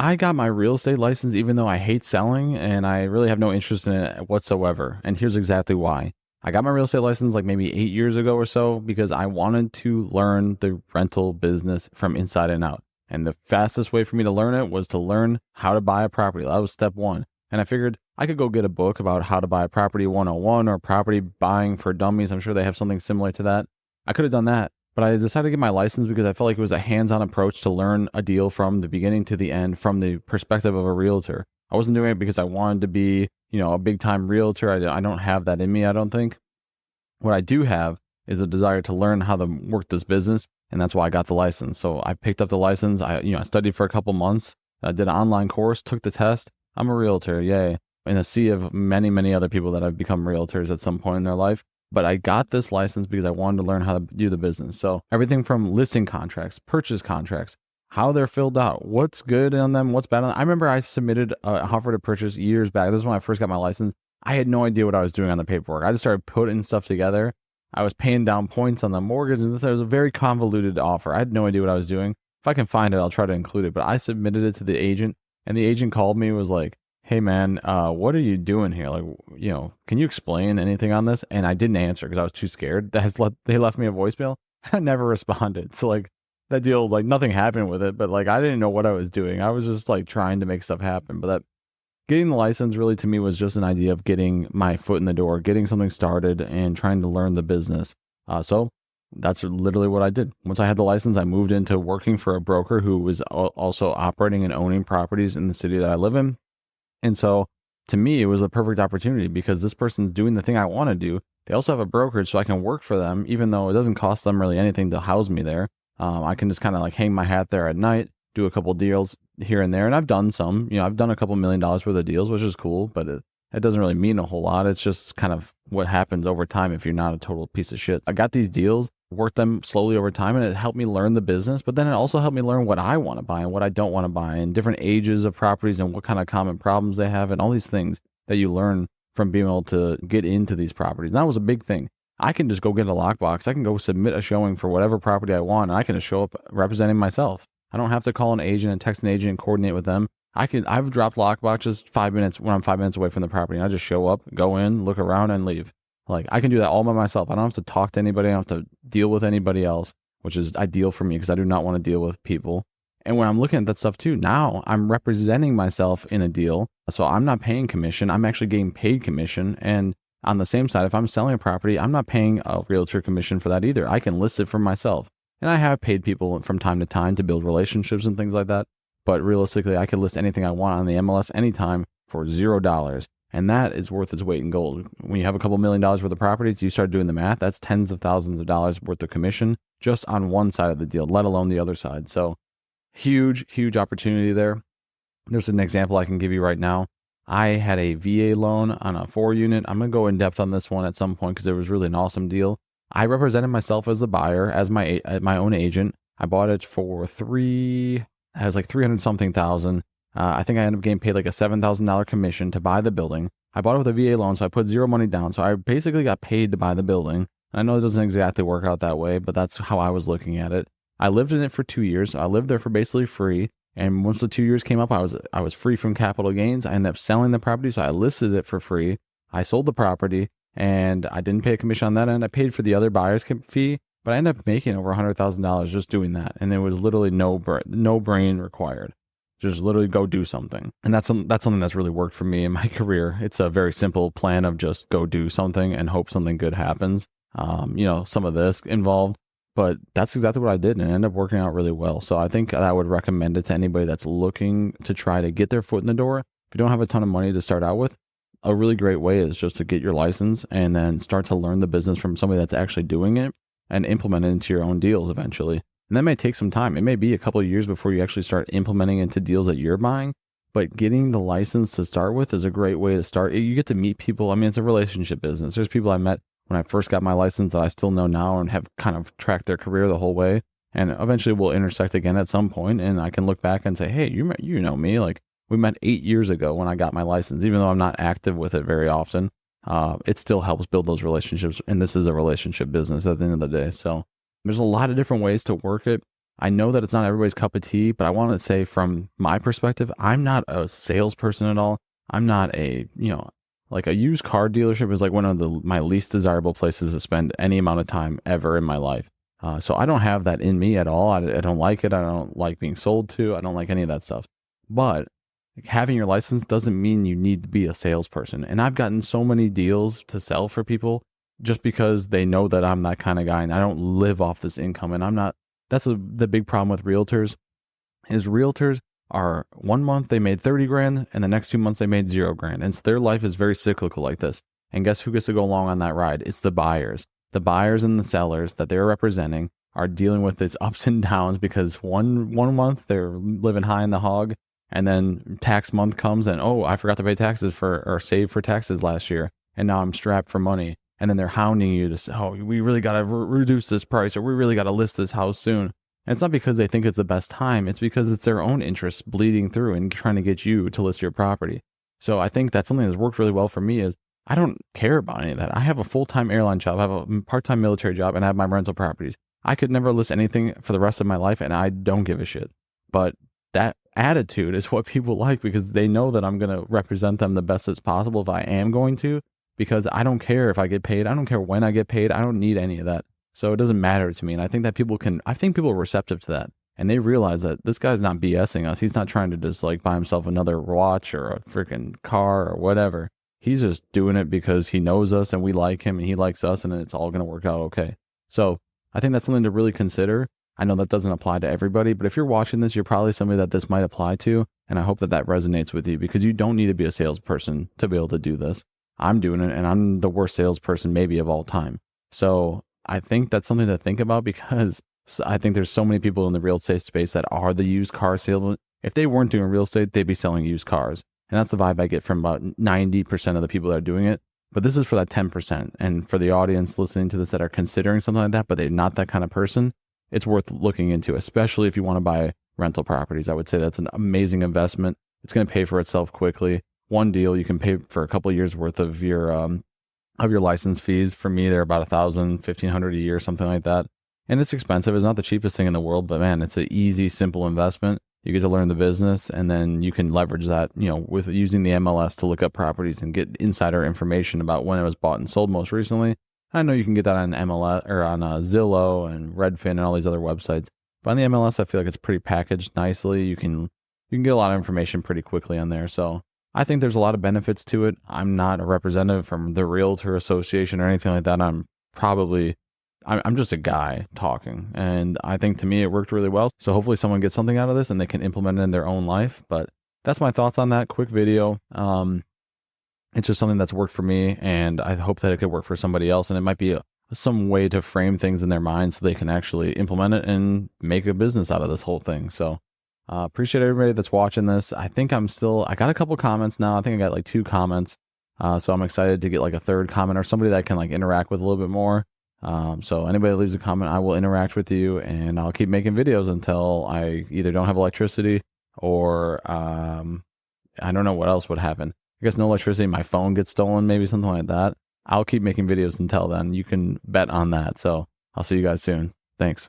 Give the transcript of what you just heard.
I got my real estate license even though I hate selling and I really have no interest in it whatsoever. And here's exactly why. I got my real estate license like maybe 8 years ago or so because I wanted to learn the rental business from inside and out. And the fastest way for me to learn it was to learn how to buy a property. That was step one. And I figured I could go get a book about how to buy a property 101 or property buying for dummies. I'm sure they have something similar to that. I could have done that. But I decided to get my license because I felt like it was a hands-on approach to learn a deal from the beginning to the end from the perspective of a realtor. I wasn't doing it because I wanted to be, a big-time realtor. I don't have that in me, I don't think. What I do have is a desire to learn how to work this business, and that's why I got the license. So I picked up the license. I studied for a couple months, did an online course, took the test. I'm a realtor, yay! In a sea of many, many other people that have become realtors at some point in their life. But I got this license because I wanted to learn how to do the business. So everything from listing contracts, purchase contracts, how they're filled out, what's good on them, what's bad on them. I remember I submitted an offer to purchase years back. This is when I first got my license. I had no idea what I was doing on the paperwork. I just started putting stuff together. I was paying down points on the mortgage, and it was a very convoluted offer. I had no idea what I was doing. If I can find it, I'll try to include it. But I submitted it to the agent, and the agent called me and was like, "Hey man, what are you doing here? Like, can you explain anything on this?" And I didn't answer because I was too scared. They left me a voicemail. I never responded. So like that deal, like nothing happened with it, but like I didn't know what I was doing. I was just like trying to make stuff happen. But that getting the license really to me was just an idea of getting my foot in the door, getting something started and trying to learn the business. So that's literally what I did. Once I had the license, I moved into working for a broker who was also operating and owning properties in the city that I live in. And so to me, it was a perfect opportunity because this person's doing the thing I want to do. They also have a brokerage, so I can work for them, even though it doesn't cost them really anything to house me there. I can just kind of like hang my hat there at night, do a couple deals here and there. And I've done some, I've done a couple $1 million worth of deals, which is cool, but it doesn't really mean a whole lot. It's just kind of what happens over time if you're not a total piece of shit. I got these deals, worked them slowly over time, and it helped me learn the business, but then it also helped me learn what I want to buy and what I don't want to buy and different ages of properties and what kind of common problems they have and all these things that you learn from being able to get into these properties. And that was a big thing. I can just go get a lockbox. I can go submit a showing for whatever property I want, and I can just show up representing myself. I don't have to call an agent and text an agent and coordinate with them. I've dropped lockboxes 5 minutes when I'm 5 minutes away from the property, and I just show up, go in, look around, and leave. Like I can do that all by myself. I don't have to talk to anybody. I don't have to deal with anybody else, which is ideal for me because I do not want to deal with people. And when I'm looking at that stuff too, now I'm representing myself in a deal. So I'm not paying commission. I'm actually getting paid commission. And on the same side, if I'm selling a property, I'm not paying a realtor commission for that either. I can list it for myself. And I have paid people from time to time to build relationships and things like that. But realistically, I could list anything I want on the MLS anytime for $0. And that is worth its weight in gold. When you have a couple $1 million worth of properties, you start doing the math, that's tens of thousands of dollars worth of commission just on one side of the deal, let alone the other side. So huge, huge opportunity there. There's an example I can give you right now. I had a VA loan on a 4-unit. I'm going to go in depth on this one at some point because it was really an awesome deal. I represented myself as the buyer, as my own agent. I bought it for it was like 300 something thousand. I think I ended up getting paid like a $7,000 commission to buy the building. I bought it with a VA loan, so I put zero money down. So I basically got paid to buy the building. I know it doesn't exactly work out that way, but that's how I was looking at it. I lived in it for 2 years. I lived there for basically free. And once the 2 years came up, I was free from capital gains. I ended up selling the property, so I listed it for free. I sold the property, and I didn't pay a commission on that end. I paid for the other buyer's fee, but I ended up making over $100,000 just doing that. And it was literally no brain required. Just literally go do something. And that's something that's really worked for me in my career. It's a very simple plan of just go do something and hope something good happens. Some of this involved, but that's exactly what I did, and it ended up working out really well. So I think I would recommend it to anybody that's looking to try to get their foot in the door. If you don't have a ton of money to start out with, a really great way is just to get your license and then start to learn the business from somebody that's actually doing it and implement it into your own deals eventually. And that may take some time. It may be a couple of years before you actually start implementing into deals that you're buying, but getting the license to start with is a great way to start. You get to meet people. I mean, it's a relationship business. There's people I met when I first got my license that I still know now and have kind of tracked their career the whole way. And eventually we'll intersect again at some point, and I can look back and say, hey, you know me. Like we met 8 years ago when I got my license, even though I'm not active with it very often. It still helps build those relationships. And this is a relationship business at the end of the day. So there's a lot of different ways to work it. I know that it's not everybody's cup of tea, but I want to say from my perspective, I'm not a salesperson at all. I'm not a, like a used car dealership is like one of my least desirable places to spend any amount of time ever in my life. So I don't have that in me at all. I don't like it. I don't like being sold to. I don't like any of that stuff. But having your license doesn't mean you need to be a salesperson. And I've gotten so many deals to sell for people just because they know that I'm that kind of guy and I don't live off this income. And I'm not, that's the big problem with realtors is realtors are 1 month they made 30 grand and the next 2 months they made 0 grand. And so their life is very cyclical like this. And guess who gets to go along on that ride? It's the buyers. The buyers and the sellers that they're representing are dealing with its ups and downs because one month they're living high in the hog, and then tax month comes and, oh, I forgot to pay taxes or save for taxes last year, and now I'm strapped for money. And then they're hounding you to say, oh, we really got to reduce this price, or we really got to list this house soon. And it's not because they think it's the best time. It's because it's their own interests bleeding through and trying to get you to list your property. So I think that's something that's worked really well for me is I don't care about any of that. I have a full-time airline job. I have a part-time military job, and I have my rental properties. I could never list anything for the rest of my life, and I don't give a shit. But that attitude is what people like because they know that I'm going to represent them the best as possible if I am going to, because I don't care if I get paid. I don't care when I get paid. I don't need any of that. So it doesn't matter to me. And I think that people are receptive to that. And they realize that this guy's not BSing us. He's not trying to just like buy himself another watch or a freaking car or whatever. He's just doing it because he knows us and we like him and he likes us, and it's all going to work out okay. So I think that's something to really consider. I know that doesn't apply to everybody, but if you're watching this, you're probably somebody that this might apply to. And I hope that that resonates with you because you don't need to be a salesperson to be able to do this. I'm doing it and I'm the worst salesperson maybe of all time. So I think that's something to think about because I think there's so many people in the real estate space that are the used car salesmen. If they weren't doing real estate, they'd be selling used cars. And that's the vibe I get from about 90% of the people that are doing it. But this is for that 10%. And for the audience listening to this that are considering something like that, but they're not that kind of person, it's worth looking into, especially if you want to buy rental properties. I would say that's an amazing investment. It's going to pay for itself quickly. One deal, you can pay for a couple of years worth of your license fees. For me, they're about $1,000, $1,500 a year, something like that. And it's expensive. It's not the cheapest thing in the world, but man, it's an easy, simple investment. You get to learn the business, and then you can leverage that, with using the MLS to look up properties and get insider information about when it was bought and sold most recently. I know you can get that on MLS or on Zillow and Redfin and all these other websites. But on the MLS, I feel like it's pretty packaged nicely. You can get a lot of information pretty quickly on there. So I think there's a lot of benefits to it. I'm not a representative from the Realtor Association or anything like that. I'm just a guy talking. And I think to me, it worked really well. So hopefully someone gets something out of this and they can implement it in their own life. But that's my thoughts on that quick video. It's just something that's worked for me, and I hope that it could work for somebody else. And it might be some way to frame things in their mind so they can actually implement it and make a business out of this whole thing. So appreciate everybody that's watching this. I think I got a couple comments now. I think I got like 2 comments. So I'm excited to get like a 3rd comment or somebody that I can like interact with a little bit more. So anybody that leaves a comment, I will interact with you, and I'll keep making videos until I either don't have electricity or I don't know what else would happen. I guess no electricity, my phone gets stolen, maybe something like that. I'll keep making videos until then. You can bet on that. So I'll see you guys soon. Thanks.